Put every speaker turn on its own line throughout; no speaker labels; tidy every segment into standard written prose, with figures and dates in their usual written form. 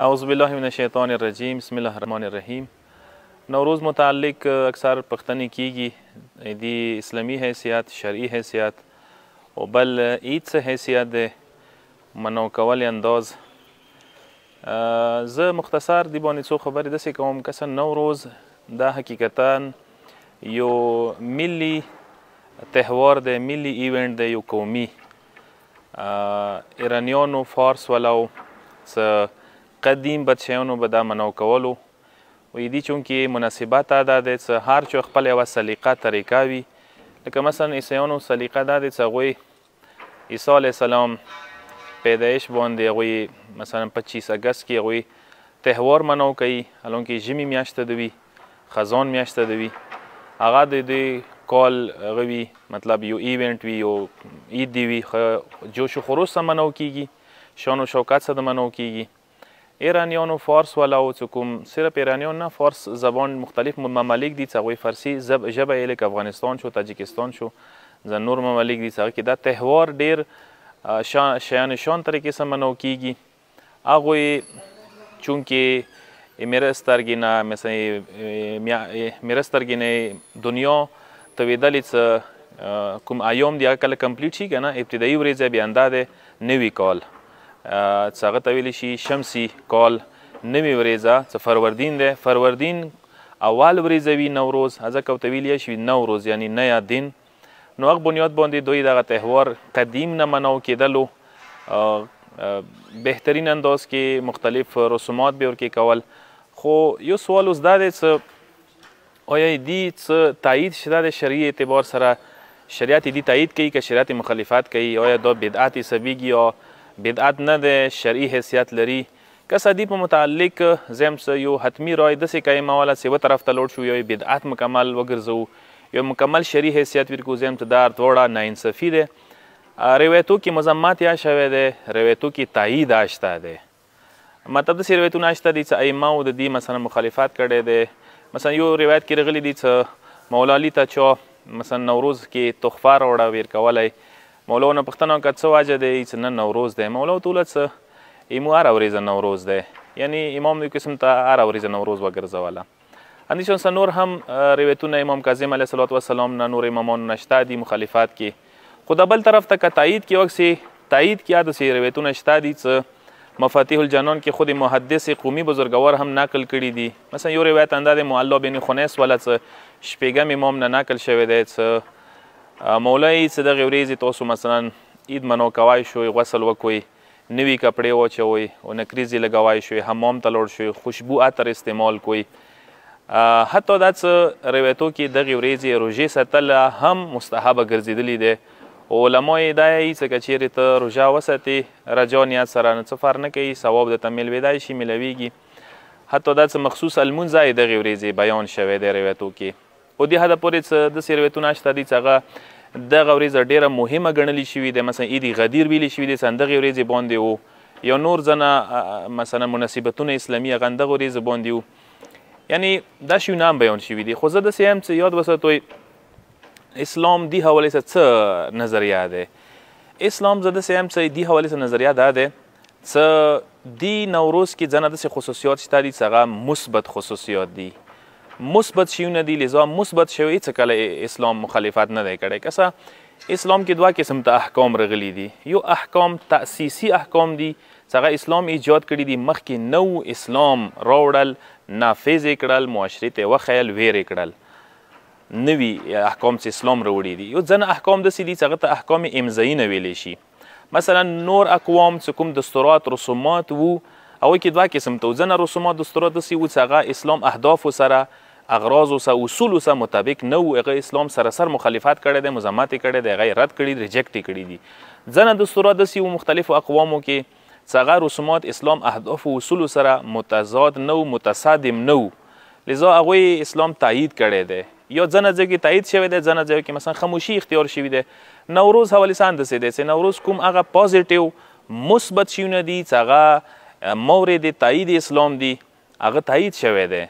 اعوذ بالله من الشیطان الرجیم بسم الله الرحمن الرحیم. نوروز متعلق اکثر پختنی کیږي د اسلامي حیثیت، شرعي حیثیت او بل عید څه حیثیت دی، منو کول انداز. زه مختصر دی باندې څو خبرې داسې کوم که نوروز دا حقیقتا یو ملي تهوار دی، ملي ایونټ دی، یو قومي ایرانیانو، فارس ولو څه قدیم بادشاهانو به دا منو کولو. ویدي چونکې مناسبت دا دی چې هر چا خپل یوه سلیقه طریقه وي. لکه مثلا عیسیانو سلیقه دا دی چې هغوی عیسی علیه السلام پیدایش باندې هغوی مثلا 25 اګست کې هغوی تهوار منو کوي، حالانکې ژمي میاشته د وي، خزان میاشته د وي. هغه د دې کال هغه وي، مطلب یو ایونټ وي، یو عید دی وي، جوش و خروش سره منو کیږي، شان و شوکت سره منو کیږي. ایرانیانو، فارس ولو چې کوم صرف ایرانیان نه، فارس زبان مختلف ممالک دي چې هغوی فارسي ژبه یې لکه افغانستان شو، تاجکستان شو، نور ممالک دي چې هغه کې دا تهوار ډېر شان طریقې سره منو کیږي. هغوی چونکې میره سترګې نه مثلا میره سترګې نه دنیا تویدلې چې کوم ایام دي هغه کله کمپلیټ شي که نه، ابتدایي ورځې بیا دی نوي کال چې هغه ته ویلی شي شمسي کال، نوې ورځه چې فروردین دی. فروردین اول ورځه وي نوروز، ځکه ورته ویلی شي نوروز یعنی نیا دین. نو هغه بنیاد باندې دوی دغه تهوار قدیم نه منو کېدلو، بهترین انداز کې مختلف رسومات به ورکې کول. خو یو سوال اوس دا دی چې آیا دې څه تایید شته د شرعي اعتبار سره؟ شریعت دې تایید کوي که شریعت مخالفت کوي؟ آیا دا بدعت حسابیږي یا بدعت نه دی، شرعي حیثیت لري؟ که دې په متعلق زه هم یو حتمي رای داسې کوم اوله چې یوه طرف ته لوړ شو، یو بدعت مکمل وګرځوو، یو مکمل شرعي حیثیت ورکړو. زه هم ته دا دواړه ناانصافي دی. روایتو کې مذمت یا شوی دی، روایتو کې تایید شته دی. مطلب داسې روایتونه شته دي چې ائمهو د دې مثلا مخالفت کړی دی. مثلا یو روایت کې راغلی دی چې مولا علي ته چا مثلا نوروز کې تحفه راوړه ورکولی. مولا ونه پوښتنه وکړه څه وجه دی چې نن نوروز دی؟ مولا ورته وویل چې ایمو هره ورځ نوروز دی، یعنی امام دوی قسم ته هره ورځ نوروز وګرځوله. همدې شان نور هم روایتونه امام کاظم علیه الصلاة والسلام نه، نور امامانو نه شته دي مخالفت کې. خو د بل طرف ته که تایید کې وکسې تایید کې داسې روایتونه شته دي چې مفاتیح الجنان کې خود محدث قومي بزرګوار هم نقل کړي دي. مثلا یو روایت انده د معلا بن خنیس والا چې شپږم امام نه نقل شوی دی چې مولای چې دغې ورځې تاسو مثلا عید منو کوای شوئ، غسل وکوئ، نوي کپړې واچوئ او نکریزې لګوای شوئ، حمام ته لاړ شوئ، خوشبو عطر استعمال کوئ. حتی دا څه روایتو کې دغې ورځې روژې ساتل هم مستحبه ګرځېدلي دی. علما یې دا یایي چې که چیرې ته روژه وساتې رجا نیت سره، نو څه فرق نه کوي، ثواب درته میلویدای شي، میلویږي. حتی دا څه مخصوص المونځ یې دغې ورځې بیان شوی دی روایتو کې. او دې حده پورې څه داسې روایتونه شته دي چې هغه دغه ورځ ډېره مهمه ګڼلې شوي دی. مثلا عید غدیر ویلې شوي دی چې همدغې ورځې باندې و، یا نور ځنه مثلا مناسبتونه اسلامي هغه همدغه ورځې باندې و. یعنی دا شیونه هم بیان شوي دي. خو زه داسې یم چې یاد وساتئ اسلام دې حوالې سره څه نظریه دی. اسلام زه داسې یم چې دې حوالې سره نظریه دا دی چې دې نوروز کې ځنه داسې خصوصیات شته دي چې هغه مثبت خصوصیات دي، مثبت شیونه دي. لذا مثبت شوی څه کله اسلام مخالفت نه دی کړی. که اسلام کې دوه قسم ته احکام رغلي دي. یو احکام تأسیسي احکام دي چې هغه اسلام ایجاد کړي دي، مخکې نو اسلام راوړل، نافذ یې کړل، معاشرې ته یې وښیل، ویرې کړل. نوي احکام چې اسلام راوړي دي. یو ځنه احکام داسې دي چې هغه ته احکام امضایي نه ویلی شي. مثلا نور اقوام چې کوم دستورات رسومات وو، هغوی کې دوه قسم ته. ځنه رسومات دستورات داسې وو چې هغه اسلام اهدافو سره، اغراضو سره، اصولو سره مطابق نه وو، هغه اسلام سراسر مخالفت کړی دی، مذمت یې کړی دی، هغه یې رد کړي، ریجکټ یې کړي دي. ځنه دستورات داسې وو مختلفو اقوامو کې چې هغه رسومات اسلام اهدافو اصولو سره متضاد نه وو، متصادم نه وو، لذا هغوی اسلام تایید کړی دی. یا ځنه ځای کې تایید شوی دی، ځنه ځای کې مثلا خاموشي اختیار شوي دی. نوروز حوالې سره هم داسې دی چې نوروز کوم هغه پازیټیو مثبت شیونه دي چې هغه مورد تایید اسلام دي، هغه تایید شوی دی.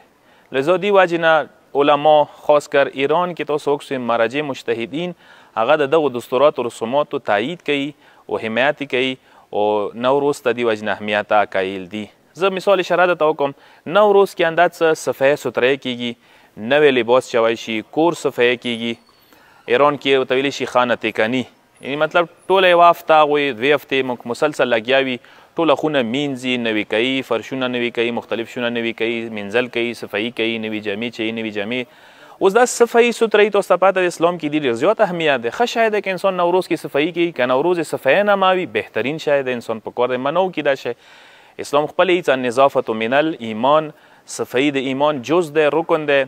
لذا دې وجې نه علما خاص کر ایران کې تاسو وکړئ مراجع مجتهدین هغه د دغو دستوراتو رسوماتو تایید کوي او حمایت کوي او نوروز ته دې وجې نه اهمیت قایل دي. زه مثال اشاره درته وکړم نوروز کې همدا څه صفایي سترۍ کیږي نوی لباس چوی شي کور صفایي کیږي ایران کې ورته ویلی شي خانه تکاني یعنی مطلب ټوله یوه هفته هغوی 2 هفتې مسلسل لګیا وي ټوله خونه مینځي نوي کوي فرشونه نوي کوي مختلف شونه نوي کوي مینځل کوي صفایي کوي نوي جامې چوي نوي جامې اوس دا صفایي سترۍ ته اوس پاته د اسلام کې ډېر زیات اهمیت دی ښه شاید که انسان نوروز کې صفایي کوي که نوروز صفایي نماوي بهترین شاید انسان په کار دی منو کې دا شی اسلام خپل هیڅ النظافة من الایمان صفایي د ایمان جز دی رکن دی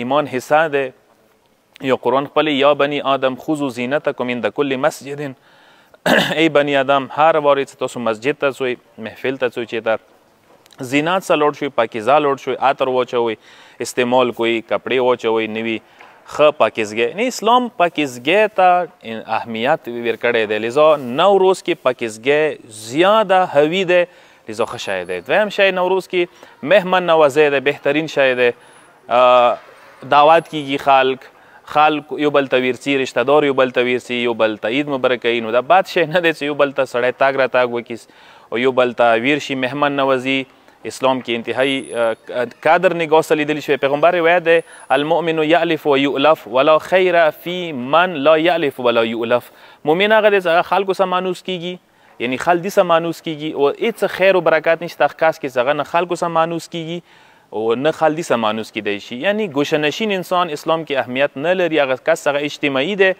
ایمان حصه دی یا قرآن خپل یا بني آدم خذوا زینتکم عند کل مسجد ای بني آدم هر وارې چې تاسو مسجد ته ځئ محفل ته ځئ چېرته زینات څه لوړ شوي پاکیزه لوړ شوي عطر واچوئ استعمال کوئ کپړې واچوئ نوي ښه پاکیزګۍ نه اسلام پاکیزګۍ ته اهمیت ورکړی دی لذا نوروز کې پاکیزګۍ زیاده هوي دی لذا ښه شی دی دویم شی نوروز کې مهمان نوازی دی بهترین شی دی دعوت کیږي خلک یو بل ته ورځي رشته دار یو بل ته ورځي یو بل ته عید مبارک کوي نو دا بد شی نه دی چې یو بل ته سړی تاګ راتاګ وکړي او یو بل ته ویر شي مهمان نوازي اسلام کې انتهایی قدر نگاه سره لیدلی شوی پیغمبر روایت دی المؤمن یألف و یؤلف ولا خیر فی من لا یألف ولا یؤلف مؤمن هغه دی چې خلکو سره مانوس کیږي یعنی خلدي سره مانوس کیږي او هیڅ خیر و برکت نشته کاس کې هغه نه خلکو سره مانوس کیږي او نه خلدي سره مانوس کیدی شي یعنی ګوشهنشین انسان اسلام کې اهمیت نه لري هغه کس هغه اجتماعي دی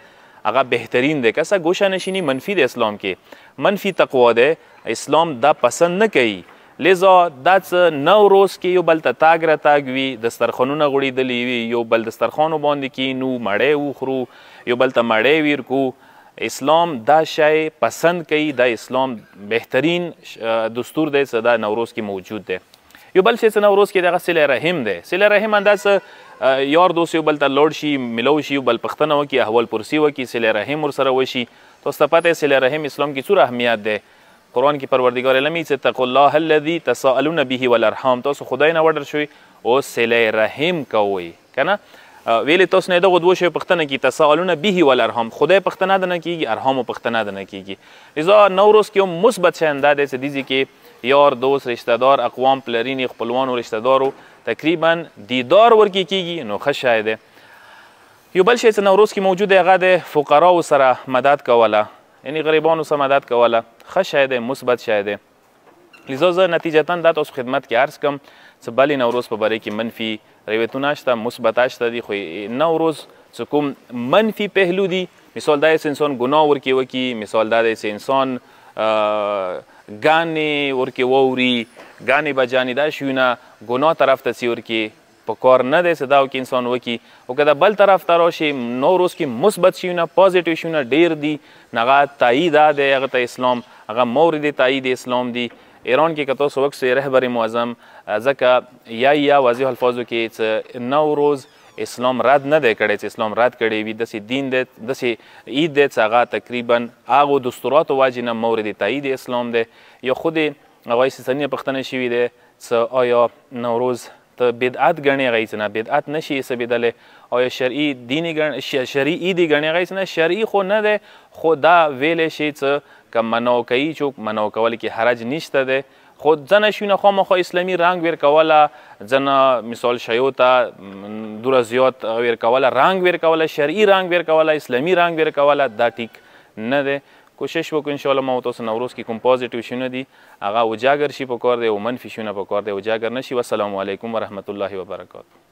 هغه بهترین دی کس ګوشهنشیني منفي دی اسلام کې منفي تقوا دی اسلام دا پسند نه کوي لذا دا څه نوروز کې یو بل ته تاګ راتاګ وي دسترخوانونه غوړېدلي وي یو بل دسترخوانو باندې کینو مړۍ وخورو یو بل ته مړۍ ویرکو اسلام دا شی پسند کوي دا اسلام بهترین دستور دی چې دا نوروز کې موجود دی یو بل شی چې نوروز کې دغه صله رحم دی صله رحم انداز یار دوست یو بل ته لوړ شي ملو شي یو بل پښتنه وکړي احوال پرسي وکړي صله رحم ورسره وشي تاسو ته پته صله رحم اسلام کې څومره اهمیت دی قرآن کې پروردگار علمی چې اتقوا الله الذي تساءلون به والارحام تاسو خدای نه وډر شوي او صله رحم کوئ کنه ویلې تاسو نه دغه دوه شی پښتنه کې تساءلون به والارحام خدای پښتنه ده نه کیږي ارحام پښتنه ده نه کیږي لذا نوروز کې مثبت شی انده دی چې دیږي کې یار دوست رشتہ دار اقوام پلرینې خپلوانو رشتہ دارو تقریبا دیدار ورکی کیږي نو ښه شی دی یو بل شی چې نوروز کې موجود دی هغه د فقراو سره مدد کوله یعنی غریبانو سره مدد کوله ښه شی دی مثبت شی دی لذا زه نتیجتا دا تاسو خدمت کې عرض کوم چې بلې نوروز په باره کې منفي روایتونه شته مثبت شته دي خو نوروز چې کوم منفي پهلو دي مثال دا چې انسان ګناه ورکې وکړي مثال دا دی چې انسان ګانې ورکې ووري ګانې بجانې دا شیونه ګناه طرف ته څي ورکې په کار نه دی چې دا وکړي انسان وکړي او که د بل طرف ته راشي نوروز کې مثبت شیونه پازیټیو شیونه ډېر دي نو هغه تایید دی هغه ته اسلام هغه مورد تایید اسلام دی ایران کې که تاسو وکړئ رهبر معظم ځکه یا واضح الفاظو کې چې نوروز اسلام رد نه دی کړی چې اسلام رد کړی وي داسې دین دی داسې عید دی چې هغه تقریبا هغو دستوراتو واجې نه مورد تایید اسلام دی یا خود هغوی سیستاني پوښتنه شوې دی چې آیا نوروز ته بدعت ګڼې هغه چې نه بدعت نشي حسابېدلی آیا شرعي دیني شرعي عیدي ګڼې هغه چې نه شرعي خو نه دی خو دا ویلی شي چې که منع کوي څوک منع کول کې حرج نشته دی خو ځنه شیونه خامخا اسلامي رنګ ورکوله ځنه مثال شیو ته دوره زیات ورکوله رنګ ورکوله شرعي رنګ ورکوله اسلامي رنګ ورکوله دا ټیک نه دی کوشش وکړو انشاءالله ما تاسو نوروز کې کوم پازیټیو شیونه دي هغه اجاګر شي په کار دی او منفي شیونه په کار دی اجاګر نه شي والسلام علیکم ورحمت الله وبرکاته